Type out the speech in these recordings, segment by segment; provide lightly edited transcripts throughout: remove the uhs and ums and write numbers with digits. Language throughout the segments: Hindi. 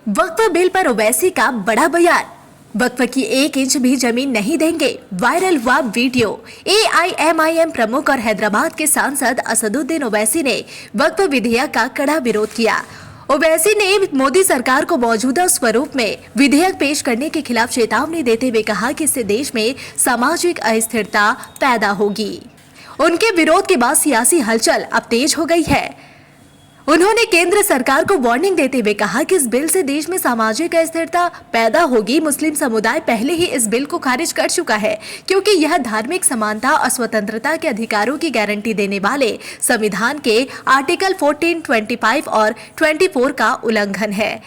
वक्फ बिल पर ओवैसी का बड़ा बयान। वक्फ की 1 इंच भी जमीन नहीं देंगे, वायरल हुआ वीडियो। AIMIM प्रमुख और हैदराबाद के सांसद असदुद्दीन ओवैसी ने वक्फ विधेयक का कड़ा विरोध किया। ओवैसी ने मोदी सरकार को मौजूदा स्वरूप में विधेयक पेश करने के खिलाफ चेतावनी देते हुए कहा कि इससे देश में सामाजिक अस्थिरता पैदा होगी। उनके विरोध के बाद सियासी हलचल अब तेज हो गई है। उन्होंने केंद्र सरकार को वार्निंग देते हुए कहा कि इस बिल से देश में सामाजिक अस्थिरता पैदा होगी। मुस्लिम समुदाय पहले ही इस बिल को खारिज कर चुका है क्योंकि यह धार्मिक समानता और स्वतंत्रता के अधिकारों की गारंटी देने वाले संविधान के आर्टिकल 14, 25 और 24 का उल्लंघन है।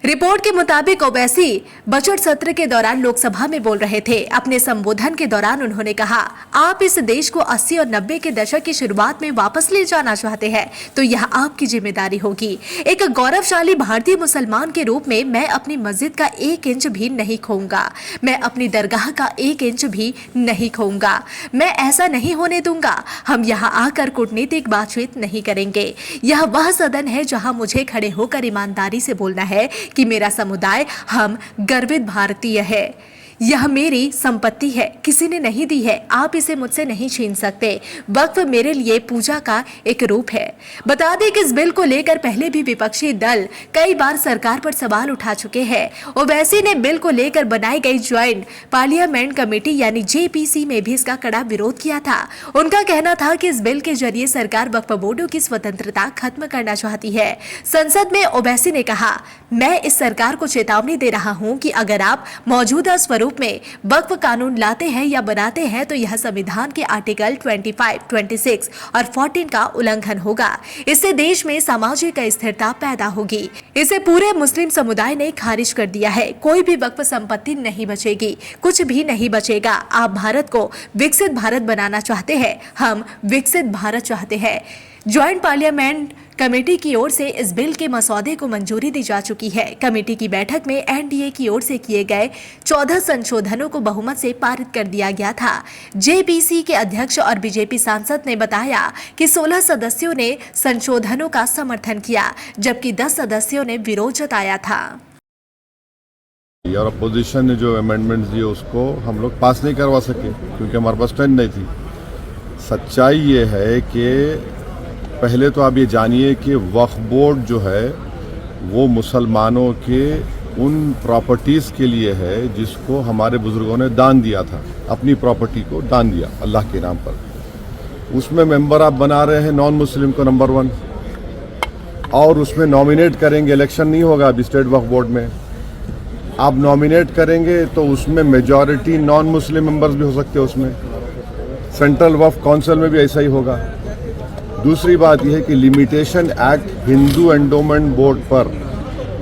रिपोर्ट के मुताबिक ओवैसी बजट सत्र के दौरान लोकसभा में बोल रहे थे। अपने संबोधन के दौरान उन्होंने कहा, आप इस देश को 80 और 90 के दशक की शुरुआत में वापस ले जाना चाहते हैं तो यह आपकी जिम्मेदारी होगी। एक गौरवशाली भारतीय मुसलमान के रूप में मैं अपनी मस्जिद का 1 इंच भी नहीं खोऊंगा। मैं अपनी दरगाह का 1 इंच भी नहीं खोऊंगा। मैं ऐसा नहीं होने दूंगा। हम यहाँ आकर कूटनीतिक बातचीत नहीं करेंगे। यह वह सदन है जहाँ मुझे खड़े होकर ईमानदारी से बोलना है कि मेरा समुदाय हम गर्वित भारतीय है। यह मेरी संपत्ति है, किसी ने नहीं दी है। आप इसे मुझसे नहीं छीन सकते। वक्फ मेरे लिए पूजा का एक रूप है। बता दें कि इस बिल को लेकर पहले भी विपक्षी दल कई बार सरकार पर सवाल उठा चुके हैं। ओवैसी ने बिल को लेकर बनाई गई ज्वाइंट पार्लियामेंट कमेटी यानी JPC में भी इसका कड़ा विरोध किया था। उनका कहना था कि इस बिल के जरिए सरकार वक्फ बोर्डों की स्वतंत्रता खत्म करना चाहती है। संसद में ओवैसी ने कहा, मैं इस सरकार को चेतावनी दे रहा हूं कि अगर आप मौजूदा स्वरूप में वक्फ कानून लाते हैं या बनाते हैं तो यह संविधान के आर्टिकल 25, 26 और 14 का उल्लंघन होगा। इससे देश में सामाजिक अस्थिरता पैदा होगी। इसे पूरे मुस्लिम समुदाय ने खारिज कर दिया है। कोई भी वक्फ संपत्ति नहीं बचेगी, कुछ भी नहीं बचेगा। आप भारत को विकसित भारत बनाना चाहते हैं, हम विकसित भारत चाहते हैं। ज्वाइंट पार्लियामेंट कमेटी की ओर से इस बिल के मसौदे को मंजूरी दी जा चुकी है। कमेटी की बैठक में NDA की ओर से किए गए 14 संशोधनों को बहुमत से पारित कर दिया गया था। JPC के अध्यक्ष और BJP सांसद ने बताया कि 16 सदस्यों ने संशोधनों का समर्थन किया जबकि 10 सदस्यों ने विरोध जताया था। और अपोजिशन ने जो अमेंडमेंट्स दिए उसको हम लोग पास नहीं करवा सके क्योंकि हमारे पास स्ट्रेंथ नहीं थी। सच्चाई ये है कि पहले तो आप ये जानिए कि वक्फ बोर्ड जो है वो मुसलमानों के उन प्रॉपर्टीज़ के लिए है जिसको हमारे बुजुर्गों ने दान दिया था, अपनी प्रॉपर्टी को दान दिया अल्लाह के नाम पर। उसमें मेंबर आप बना रहे हैं नॉन मुस्लिम को नंबर 1 और उसमें नॉमिनेट करेंगे। इलेक्शन नहीं होगा अभी स्टेट वक्फ बोर्ड में। आप नॉमिनेट करेंगे तो उसमें मेजॉरिटी नॉन मुस्लिम मेंबर्स भी हो सकते हैं। उसमें सेंट्रल वक्फ काउंसिल में भी ऐसा ही होगा। दूसरी बात यह है कि limitation act Hindu endowment board पर,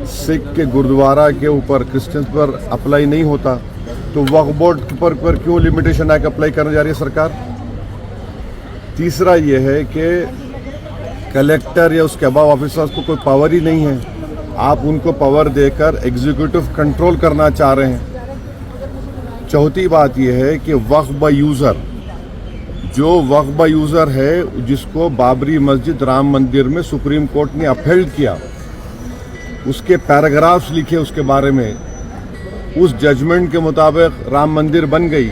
सिख के गुरुद्वारा के ऊपर, क्रिश्चियंस पर अप्लाई नहीं होता तो वक्फ बोर्ड पर क्यों लिमिटेशन एक्ट अप्लाई करने जा रही है सरकार। तीसरा यह है कि कलेक्टर या उसके अबाव ऑफिसर्स को कोई पावर ही नहीं है। आप उनको पावर देकर एग्जीक्यूटिव कंट्रोल करना चाह रहे हैं। चौथी बात यह है कि वक्फ बाय यूज़र, जो वक्फ बाय यूज़र है जिसको बाबरी मस्जिद राम मंदिर में सुप्रीम कोर्ट ने अपहेल्ड किया, उसके पैराग्राफ्स लिखे उसके बारे में। उस जजमेंट के मुताबिक राम मंदिर बन गई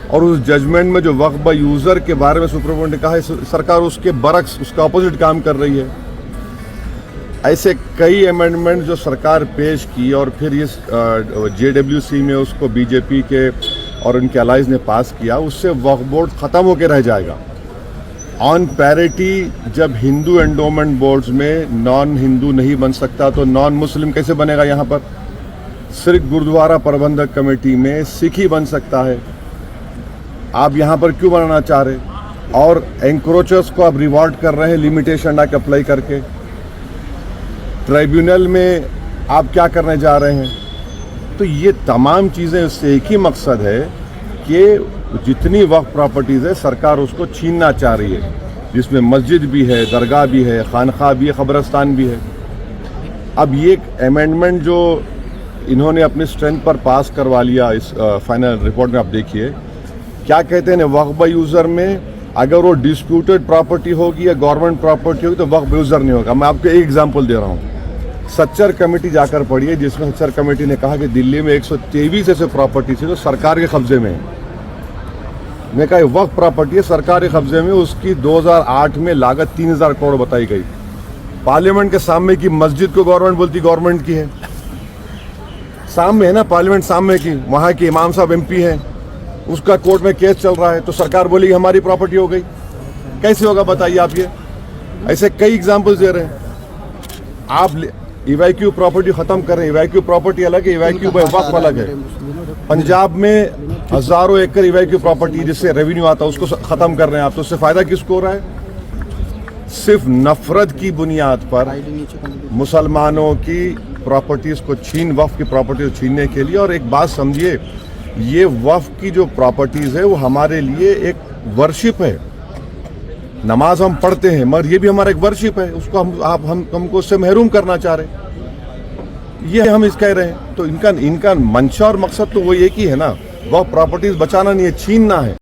और उस जजमेंट में जो वक्फ बाय यूज़र के बारे में सुप्रीम कोर्ट ने कहा है सरकार उसके बरक्स, उसका अपोजिट काम कर रही है। ऐसे कई अमेंडमेंट जो सरकार पेश की और फिर इस JWC में उसको BJP के और उनके अलाइज ने पास किया, उससे वक्फ बोर्ड ख़त्म होकर रह जाएगा। ऑन पैरिटी जब हिंदू एंडोमेंट बोर्ड्स में नॉन हिंदू नहीं बन सकता तो नॉन मुस्लिम कैसे बनेगा। यहाँ पर सिर्फ गुरुद्वारा प्रबंधक कमेटी में सिख ही बन सकता है। आप यहाँ पर क्यों बनाना चाह रहे? और एंक्रोचर्स को आप रिवॉर्ड कर रहे हैं लिमिटेशन एक्ट अप्लाई करके। ट्राइब्यूनल में आप क्या करने जा रहे हैं? तो ये तमाम चीज़ें, उससे एक ही मकसद है कि जितनी वक्फ प्रॉपर्टीज़ है सरकार उसको छीनना चाह रही है, जिसमें मस्जिद भी है, दरगाह भी है, खानखा भी है, कब्रस्तान भी है। अब ये अमेंडमेंट जो इन्होंने अपनी स्ट्रेंथ पर पास करवा लिया इस फाइनल रिपोर्ट में, आप देखिए क्या कहते हैं। वक्फ बाय यूज़र में अगर वो डिस्प्यूटेड प्रॉपर्टी होगी या गवर्नमेंट प्रॉपर्टी होगी तो वक्फ बाय यूज़र नहीं होगा। मैं आपको एक एग्जांपल दे रहा हूँ। सच्चर कमेटी जाकर पढ़िए, जिसमें सच्चर कमेटी ने कहा कि दिल्ली में 123 ऐसे प्रॉपर्टी थी जो सरकार के कब्जे में है। मैं कहा वक्फ प्रॉपर्टी है सरकार के कब्जे में, उसकी 2008 में लागत 3000 करोड़ बताई गई। पार्लियामेंट के सामने की मस्जिद को गवर्नमेंट बोलती गवर्नमेंट की है, सामने है ना पार्लियामेंट सामने की, वहां के इमाम साहब एमपी हैं, उसका कोर्ट में केस चल रहा है, तो सरकार बोली हमारी प्रॉपर्टी हो गई। कैसे होगा बताइए आप ये? ऐसे कई एग्जाम्पल्स दे रहे हैं। आप इवैक्यू प्रॉपर्टी खत्म कर रहे हैं, इवैक्यू प्रॉपर्टी अलग है, इवैक्यू बाय वक्फ अलग है। पंजाब में हजारों एकड़ इवैक्यू प्रॉपर्टी जिससे रेवेन्यू आता है उसको खत्म कर रहे हैं आप, तो उससे फायदा किसको हो रहा है? सिर्फ नफरत की बुनियाद पर मुसलमानों की प्रॉपर्टीज को वक्फ की प्रॉपर्टीज छीनने के लिए। और एक बात समझिए, ये वक्फ की जो प्रॉपर्टीज है वो हमारे लिए एक वर्शिप है। नमाज हम पढ़ते हैं मगर ये भी हमारा एक वर्शिप है, उसको हमको उससे महरूम करना चाह रहे हैं, ये हम इस कह रहे हैं। तो इनका मंशा और मकसद तो वो एक ही है ना, वह प्रॉपर्टीज बचाना नहीं है, छीनना है।